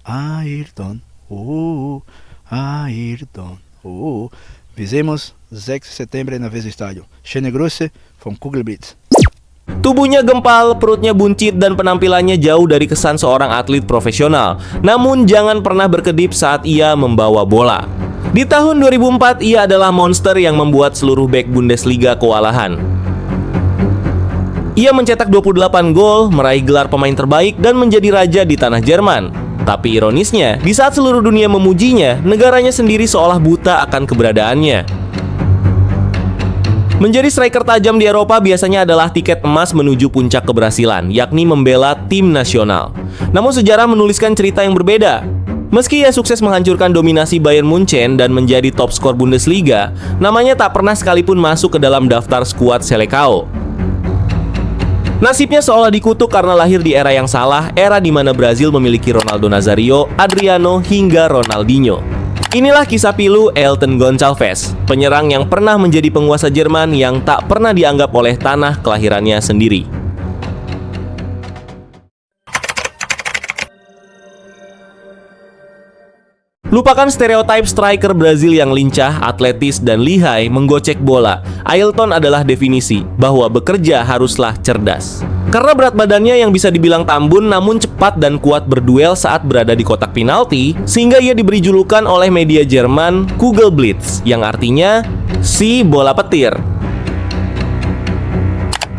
Ayrton, Ayrton, Fizemos 6 de setembro na vez do estádio. Schöne Grüße vom Kugelblitz. Tubuhnya gempal, perutnya buncit, dan penampilannya jauh dari kesan seorang atlet profesional. Namun jangan pernah berkedip saat ia membawa bola. Di tahun 2004, ia adalah monster yang membuat seluruh bek Bundesliga kewalahan. Ia mencetak 28 gol, meraih gelar pemain terbaik, dan menjadi raja di tanah Jerman. Tapi ironisnya, di saat seluruh dunia memujinya, negaranya sendiri seolah buta akan keberadaannya. Menjadi striker tajam di Eropa biasanya adalah tiket emas menuju puncak keberhasilan, yakni membela tim nasional. Namun sejarah menuliskan cerita yang berbeda. Meski ia sukses menghancurkan dominasi Bayern Munchen dan menjadi top skor Bundesliga, namanya tak pernah sekalipun masuk ke dalam daftar skuad Selecao. Nasibnya seolah dikutuk karena lahir di era yang salah, era di mana Brazil memiliki Ronaldo Nazario, Adriano, hingga Ronaldinho. Inilah kisah pilu Ailton Gonçalves, penyerang yang pernah menjadi penguasa Jerman yang tak pernah dianggap oleh tanah kelahirannya sendiri. Lupakan stereotip striker Brazil yang lincah, atletis, dan lihai menggocek bola. Ailton adalah definisi bahwa bekerja haruslah cerdas. Karena berat badannya yang bisa dibilang tambun namun cepat dan kuat berduel saat berada di kotak penalti, sehingga ia diberi julukan oleh media Jerman Kugelblitz, yang artinya si bola petir.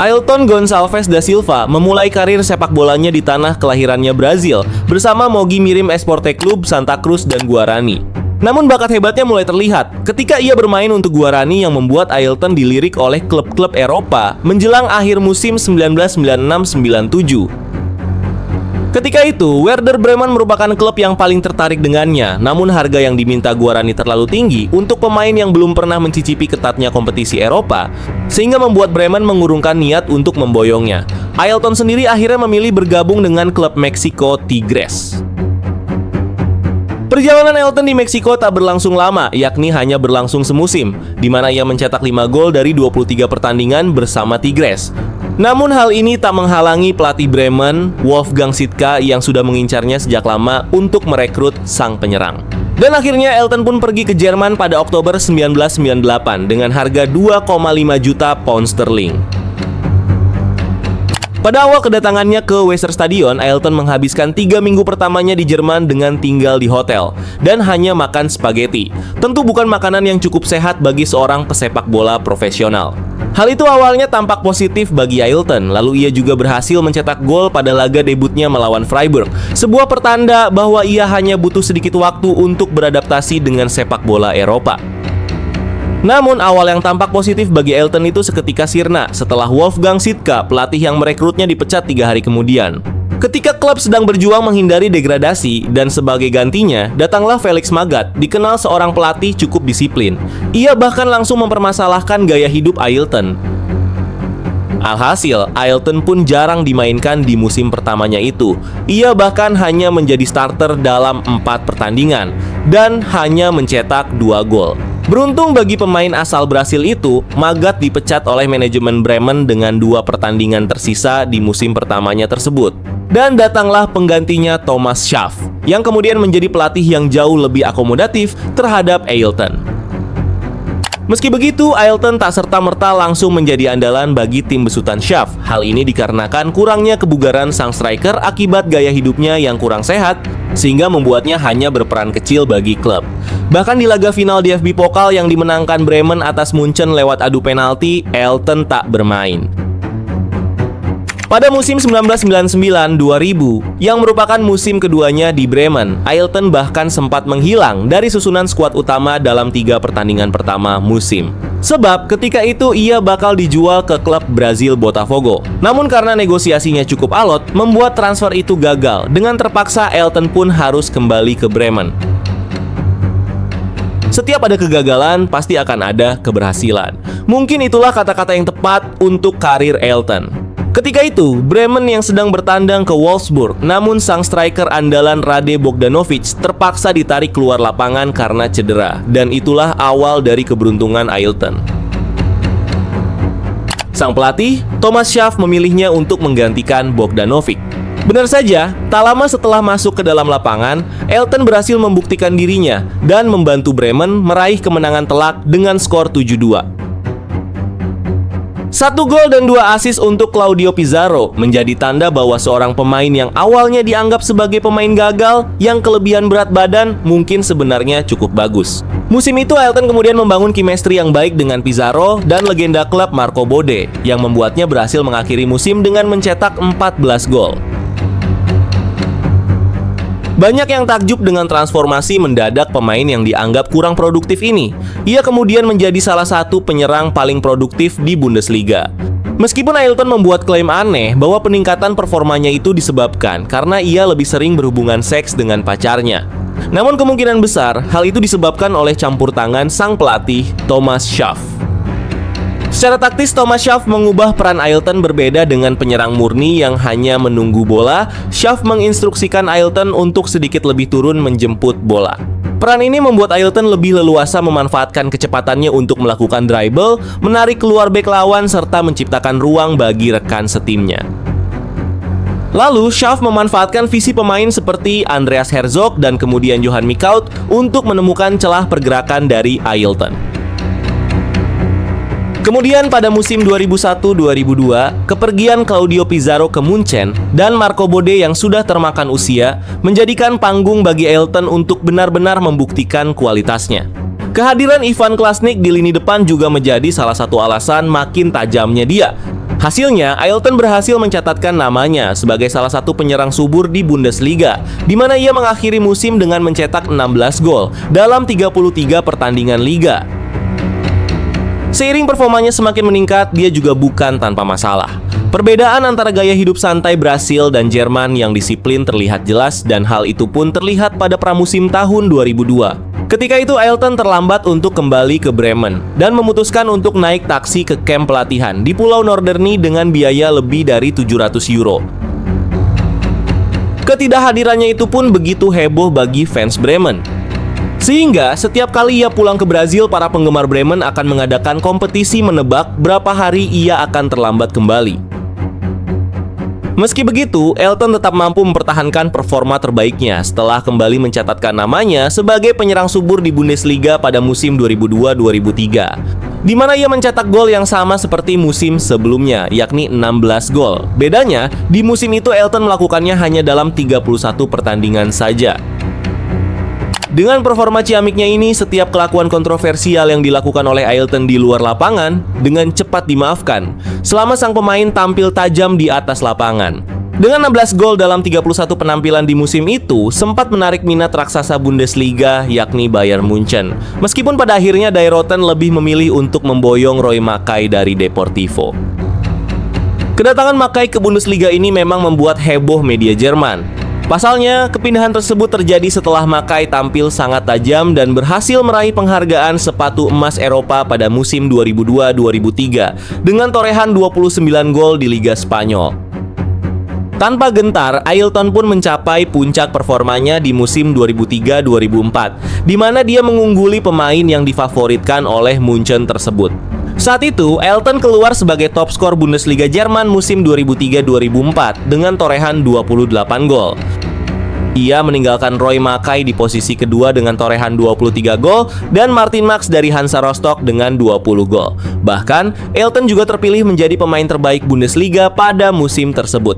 Ailton Gonçalves da Silva memulai karir sepak bolanya di tanah kelahirannya Brazil bersama Mogi Mirim Esporte Clube, Santa Cruz, dan Guarani. Namun bakat hebatnya mulai terlihat ketika ia bermain untuk Guarani yang membuat Ailton dilirik oleh klub-klub Eropa menjelang akhir musim 1996-97. Ketika itu, Werder Bremen merupakan klub yang paling tertarik dengannya, namun harga yang diminta Guarani terlalu tinggi untuk pemain yang belum pernah mencicipi ketatnya kompetisi Eropa, sehingga membuat Bremen mengurungkan niat untuk memboyongnya. Ailton sendiri akhirnya memilih bergabung dengan klub Meksiko Tigres. Perjalanan Ailton di Meksiko tak berlangsung lama, yakni hanya berlangsung semusim, di mana ia mencetak 5 gol dari 23 pertandingan bersama Tigres. Namun hal ini tak menghalangi pelatih Bremen, Wolfgang Sitka, yang sudah mengincarnya sejak lama untuk merekrut sang penyerang. Dan akhirnya Ailton pun pergi ke Jerman pada Oktober 1998 dengan harga 2,5 juta pound sterling. Pada awal kedatangannya ke Weserstadion, Ailton menghabiskan 3 minggu pertamanya di Jerman dengan tinggal di hotel dan hanya makan spaghetti. Tentu bukan makanan yang cukup sehat bagi seorang pesepak bola profesional. Hal itu awalnya tampak positif bagi Ailton, lalu ia juga berhasil mencetak gol pada laga debutnya melawan Freiburg, sebuah pertanda bahwa ia hanya butuh sedikit waktu untuk beradaptasi dengan sepak bola Eropa. Namun awal yang tampak positif bagi Ailton itu seketika sirna setelah Wolfgang Sitka, pelatih yang merekrutnya, dipecat 3 hari kemudian. Ketika klub sedang berjuang menghindari degradasi dan sebagai gantinya, datanglah Felix Magath, dikenal seorang pelatih cukup disiplin. Ia bahkan langsung mempermasalahkan gaya hidup Ailton. Alhasil, Ailton pun jarang dimainkan di musim pertamanya itu. Ia bahkan hanya menjadi starter dalam 4 pertandingan dan hanya mencetak 2 gol. Beruntung bagi pemain asal Brasil itu, Magath dipecat oleh manajemen Bremen dengan 2 pertandingan tersisa di musim pertamanya tersebut. Dan datanglah penggantinya Thomas Schaaf, yang kemudian menjadi pelatih yang jauh lebih akomodatif terhadap Ailton. Meski begitu, Ailton tak serta-merta langsung menjadi andalan bagi tim besutan Schaaf. Hal ini dikarenakan kurangnya kebugaran sang striker akibat gaya hidupnya yang kurang sehat, sehingga membuatnya hanya berperan kecil bagi klub. Bahkan di laga final DFB Pokal yang dimenangkan Bremen atas Munchen lewat adu penalti, Ailton tak bermain. Pada musim 1999-2000, yang merupakan musim keduanya di Bremen, Ailton bahkan sempat menghilang dari susunan skuad utama dalam 3 pertandingan pertama musim. Sebab ketika itu ia bakal dijual ke klub Brazil Botafogo. Namun karena negosiasinya cukup alot, membuat transfer itu gagal. Dengan terpaksa Ailton pun harus kembali ke Bremen. Setiap ada kegagalan, pasti akan ada keberhasilan. Mungkin itulah kata-kata yang tepat untuk karir Ailton. Ketika itu, Bremen yang sedang bertandang ke Wolfsburg, namun sang striker andalan Rade Bogdanovic terpaksa ditarik keluar lapangan karena cedera, dan itulah awal dari keberuntungan Ailton. Sang pelatih, Thomas Schaaf, memilihnya untuk menggantikan Bogdanovic. Benar saja, tak lama setelah masuk ke dalam lapangan, Elton berhasil membuktikan dirinya dan membantu Bremen meraih kemenangan telak dengan skor 7-2. 1 gol dan 2 assist untuk Claudio Pizarro menjadi tanda bahwa seorang pemain yang awalnya dianggap sebagai pemain gagal yang kelebihan berat badan mungkin sebenarnya cukup bagus. Musim itu Elton kemudian membangun chemistry yang baik dengan Pizarro dan legenda klub Marco Bode yang membuatnya berhasil mengakhiri musim dengan mencetak 14 gol. Banyak yang takjub dengan transformasi mendadak pemain yang dianggap kurang produktif ini. Ia kemudian menjadi salah satu penyerang paling produktif di Bundesliga. Meskipun Ailton membuat klaim aneh bahwa peningkatan performanya itu disebabkan karena ia lebih sering berhubungan seks dengan pacarnya. Namun kemungkinan besar hal itu disebabkan oleh campur tangan sang pelatih Thomas Schaaf. Secara taktis, Thomas Schaaf mengubah peran Ailton berbeda dengan penyerang murni yang hanya menunggu bola. Schaaf menginstruksikan Ailton untuk sedikit lebih turun menjemput bola. Peran ini membuat Ailton lebih leluasa memanfaatkan kecepatannya untuk melakukan dribble, menarik keluar bek lawan, serta menciptakan ruang bagi rekan setimnya. Lalu, Schaaf memanfaatkan visi pemain seperti Andreas Herzog dan kemudian Johan Mikaut untuk menemukan celah pergerakan dari Ailton. Kemudian pada musim 2001-2002, kepergian Claudio Pizarro ke Munchen dan Marco Bode yang sudah termakan usia menjadikan panggung bagi Ailton untuk benar-benar membuktikan kualitasnya. Kehadiran Ivan Klasnik di lini depan juga menjadi salah satu alasan makin tajamnya dia. Hasilnya, Ailton berhasil mencatatkan namanya sebagai salah satu penyerang subur di Bundesliga, di mana ia mengakhiri musim dengan mencetak 16 gol dalam 33 pertandingan liga. Seiring performanya semakin meningkat, dia juga bukan tanpa masalah. Perbedaan antara gaya hidup santai Brasil dan Jerman yang disiplin terlihat jelas dan hal itu pun terlihat pada pramusim tahun 2002. Ketika itu Ailton terlambat untuk kembali ke Bremen dan memutuskan untuk naik taksi ke kamp pelatihan di Pulau Norderney dengan biaya lebih dari 700 euro. Ketidakhadirannya itu pun begitu heboh bagi fans Bremen. Sehingga setiap kali ia pulang ke Brazil, para penggemar Bremen akan mengadakan kompetisi menebak berapa hari ia akan terlambat kembali. Meski begitu, Ailton tetap mampu mempertahankan performa terbaiknya setelah kembali mencatatkan namanya sebagai penyerang subur di Bundesliga pada musim 2002-2003, di mana ia mencetak gol yang sama seperti musim sebelumnya, yakni 16 gol. Bedanya, di musim itu Ailton melakukannya hanya dalam 31 pertandingan saja. Dengan performa ciamiknya ini, setiap kelakuan kontroversial yang dilakukan oleh Ailton di luar lapangan dengan cepat dimaafkan selama sang pemain tampil tajam di atas lapangan. Dengan 16 gol dalam 31 penampilan di musim itu, sempat menarik minat raksasa Bundesliga yakni Bayern Munchen. Meskipun pada akhirnya Die Roten lebih memilih untuk memboyong Roy Mackay dari Deportivo. Kedatangan Mackay ke Bundesliga ini memang membuat heboh media Jerman. Pasalnya, kepindahan tersebut terjadi setelah Mackay tampil sangat tajam dan berhasil meraih penghargaan sepatu emas Eropa pada musim 2002-2003 dengan torehan 29 gol di Liga Spanyol. Tanpa gentar, Ailton pun mencapai puncak performanya di musim 2003-2004, di mana dia mengungguli pemain yang difavoritkan oleh Munchen tersebut. Saat itu, Ailton keluar sebagai top skor Bundesliga Jerman musim 2003-2004 dengan torehan 28 gol. Ia meninggalkan Roy Mackay di posisi kedua dengan torehan 23 gol dan Martin Max dari Hansa Rostock dengan 20 gol. Bahkan, Ailton juga terpilih menjadi pemain terbaik Bundesliga pada musim tersebut.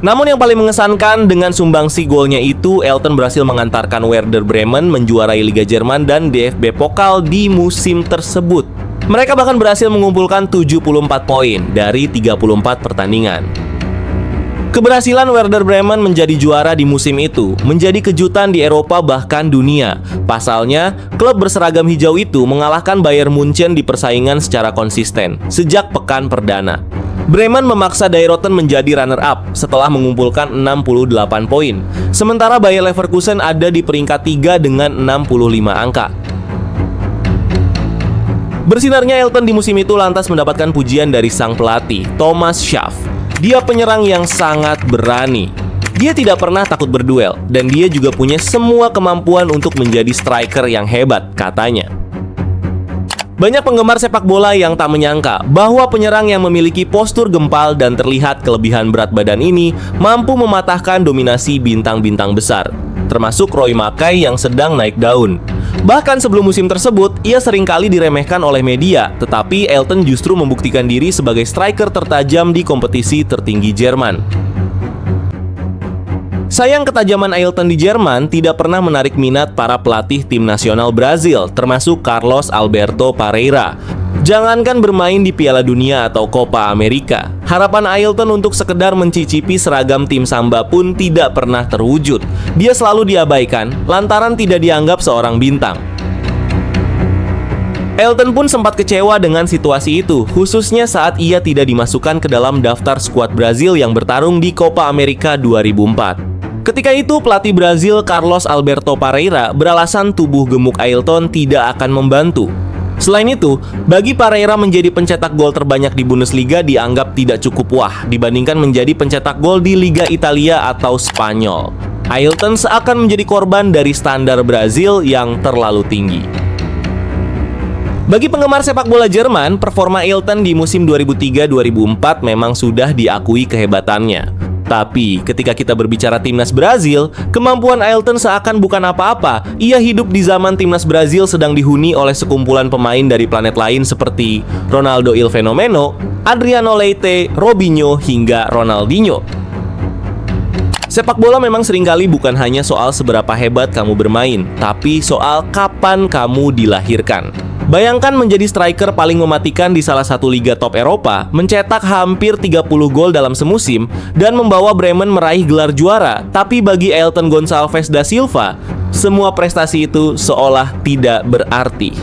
Namun yang paling mengesankan, dengan sumbangsi golnya itu, Ailton berhasil mengantarkan Werder Bremen menjuarai Liga Jerman dan DFB Pokal di musim tersebut. Mereka bahkan berhasil mengumpulkan 74 poin dari 34 pertandingan. Keberhasilan Werder Bremen menjadi juara di musim itu menjadi kejutan di Eropa bahkan dunia. Pasalnya, klub berseragam hijau itu mengalahkan Bayern Munchen di persaingan secara konsisten sejak pekan perdana. Bremen memaksa Die Roten menjadi runner-up setelah mengumpulkan 68 poin. Sementara Bayer Leverkusen ada di peringkat 3 dengan 65 angka. Bersinarnya Ailton di musim itu lantas mendapatkan pujian dari sang pelatih, Thomas Schaaf. Dia penyerang yang sangat berani. Dia tidak pernah takut berduel, dan dia juga punya semua kemampuan untuk menjadi striker yang hebat, katanya. Banyak penggemar sepak bola yang tak menyangka bahwa penyerang yang memiliki postur gempal dan terlihat kelebihan berat badan ini mampu mematahkan dominasi bintang-bintang besar, termasuk Roy Mackay yang sedang naik daun. Bahkan sebelum musim tersebut, ia seringkali diremehkan oleh media, tetapi Ailton justru membuktikan diri sebagai striker tertajam di kompetisi tertinggi Jerman. Sayang, ketajaman Ailton di Jerman tidak pernah menarik minat para pelatih tim nasional Brazil, termasuk Carlos Alberto Parreira. Jangankan bermain di Piala Dunia atau Copa America, harapan Ailton untuk sekedar mencicipi seragam tim Samba pun tidak pernah terwujud. Dia selalu diabaikan lantaran tidak dianggap seorang bintang. Ailton pun sempat kecewa dengan situasi itu, khususnya saat ia tidak dimasukkan ke dalam daftar skuad Brazil yang bertarung di Copa America 2004. Ketika itu, pelatih Brazil Carlos Alberto Parreira beralasan tubuh gemuk Ailton tidak akan membantu. Selain itu, bagi Parreira menjadi pencetak gol terbanyak di Bundesliga dianggap tidak cukup wah dibandingkan menjadi pencetak gol di Liga Italia atau Spanyol. Ailton seakan menjadi korban dari standar Brazil yang terlalu tinggi. Bagi penggemar sepak bola Jerman, performa Ailton di musim 2003-2004 memang sudah diakui kehebatannya. Tapi ketika kita berbicara timnas Brazil, kemampuan Ailton seakan bukan apa-apa. Ia hidup di zaman timnas Brazil sedang dihuni oleh sekumpulan pemain dari planet lain seperti Ronaldo Il Fenomeno, Adriano Leite, Robinho, hingga Ronaldinho. Sepak bola memang seringkali bukan hanya soal seberapa hebat kamu bermain, tapi soal kapan kamu dilahirkan. Bayangkan menjadi striker paling mematikan di salah satu liga top Eropa, mencetak hampir 30 gol dalam semusim, dan membawa Bremen meraih gelar juara. Tapi bagi Ailton Gonçalves da Silva, semua prestasi itu seolah tidak berarti.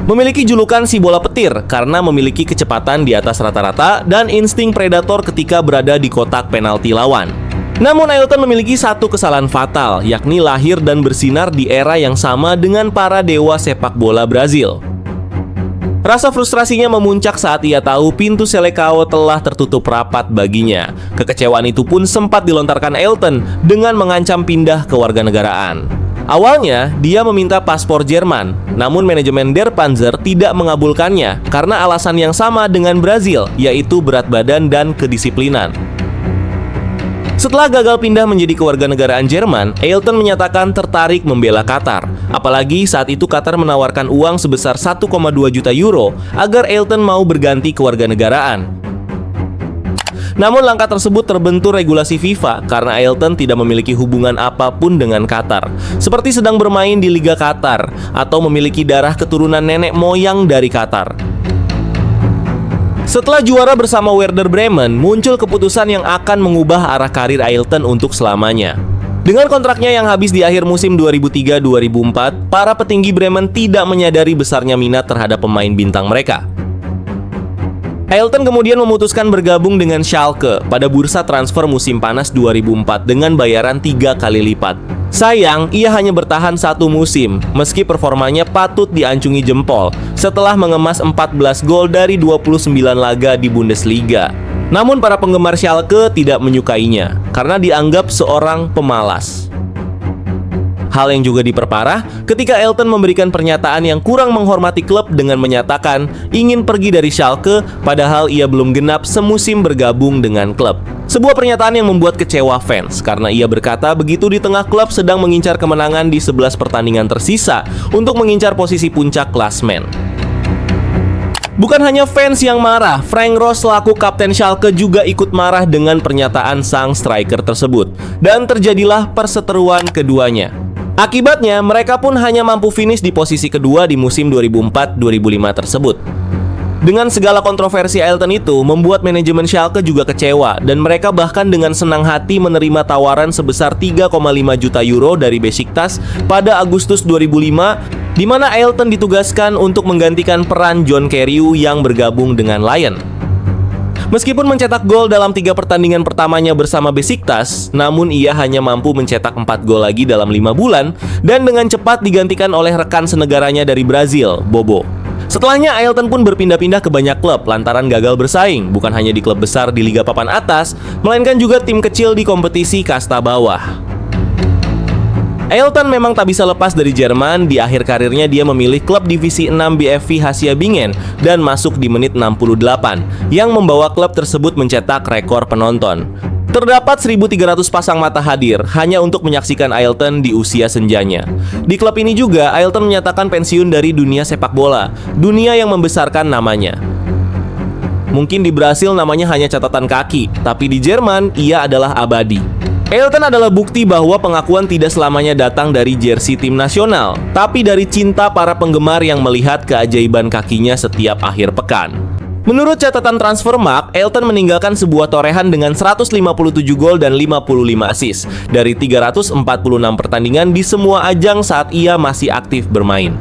Memiliki julukan si bola petir karena memiliki kecepatan di atas rata-rata dan insting predator ketika berada di kotak penalti lawan. Namun Ailton memiliki satu kesalahan fatal, yakni lahir dan bersinar di era yang sama dengan para dewa sepak bola Brazil. Rasa frustrasinya memuncak saat ia tahu pintu Selecao telah tertutup rapat baginya. Kekecewaan itu pun sempat dilontarkan Ailton dengan mengancam pindah kewarganegaraan. Awalnya, dia meminta paspor Jerman, namun manajemen Der Panzer tidak mengabulkannya karena alasan yang sama dengan Brazil, yaitu berat badan dan kedisiplinan. Setelah gagal pindah menjadi kewarganegaraan Jerman, Ailton menyatakan tertarik membela Qatar. Apalagi saat itu Qatar menawarkan uang sebesar 1,2 juta euro agar Ailton mau berganti kewarganegaraan. Namun langkah tersebut terbentur regulasi FIFA karena Ailton tidak memiliki hubungan apapun dengan Qatar, seperti sedang bermain di Liga Qatar atau memiliki darah keturunan nenek moyang dari Qatar. Setelah juara bersama Werder Bremen, muncul keputusan yang akan mengubah arah karir Ailton untuk selamanya. Dengan kontraknya yang habis di akhir musim 2003-2004, para petinggi Bremen tidak menyadari besarnya minat terhadap pemain bintang mereka. Ailton kemudian memutuskan bergabung dengan Schalke pada bursa transfer musim panas 2004 dengan bayaran 3 kali lipat. Sayang, ia hanya bertahan 1 musim, meski performanya patut diancungi jempol setelah mengemas 14 gol dari 29 laga di Bundesliga. Namun para penggemar Schalke tidak menyukainya karena dianggap seorang pemalas. Hal yang juga diperparah ketika Ailton memberikan pernyataan yang kurang menghormati klub dengan menyatakan ingin pergi dari Schalke padahal ia belum genap semusim bergabung dengan klub. Sebuah pernyataan yang membuat kecewa fans karena ia berkata begitu di tengah klub sedang mengincar kemenangan di 11 pertandingan tersisa untuk mengincar posisi puncak klasmen. Bukan hanya fans yang marah, Frank Ross selaku kapten Schalke juga ikut marah dengan pernyataan sang striker tersebut. Dan terjadilah perseteruan keduanya. Akibatnya, mereka pun hanya mampu finish di posisi kedua di musim 2004-2005 tersebut. Dengan segala kontroversi Ailton itu, membuat manajemen Schalke juga kecewa dan mereka bahkan dengan senang hati menerima tawaran sebesar 3,5 juta euro dari Besiktas pada Agustus 2005, di mana Ailton ditugaskan untuk menggantikan peran John Carew yang bergabung dengan Lyon. Meskipun mencetak gol dalam 3 pertandingan pertamanya bersama Besiktas, namun ia hanya mampu mencetak 4 gol lagi dalam 5 bulan dan dengan cepat digantikan oleh rekan senegaranya dari Brazil, Bobo. Setelahnya, Ailton pun berpindah-pindah ke banyak klub lantaran gagal bersaing, bukan hanya di klub besar di Liga Papan Atas, melainkan juga tim kecil di kompetisi kasta bawah. Ailton memang tak bisa lepas dari Jerman. Di akhir karirnya dia memilih klub divisi 6 BFV Hasia Bingen dan masuk di menit 68, yang membawa klub tersebut mencetak rekor penonton. Terdapat 1.300 pasang mata hadir hanya untuk menyaksikan Ailton di usia senjanya. Di klub ini juga, Ailton menyatakan pensiun dari dunia sepak bola, dunia yang membesarkan namanya. Mungkin di Brasil namanya hanya catatan kaki, tapi di Jerman ia adalah abadi. Ailton adalah bukti bahwa pengakuan tidak selamanya datang dari jersey tim nasional, tapi dari cinta para penggemar yang melihat keajaiban kakinya setiap akhir pekan. Menurut catatan Transfermarkt, Ailton meninggalkan sebuah torehan dengan 157 gol dan 55 assist dari 346 pertandingan di semua ajang saat ia masih aktif bermain.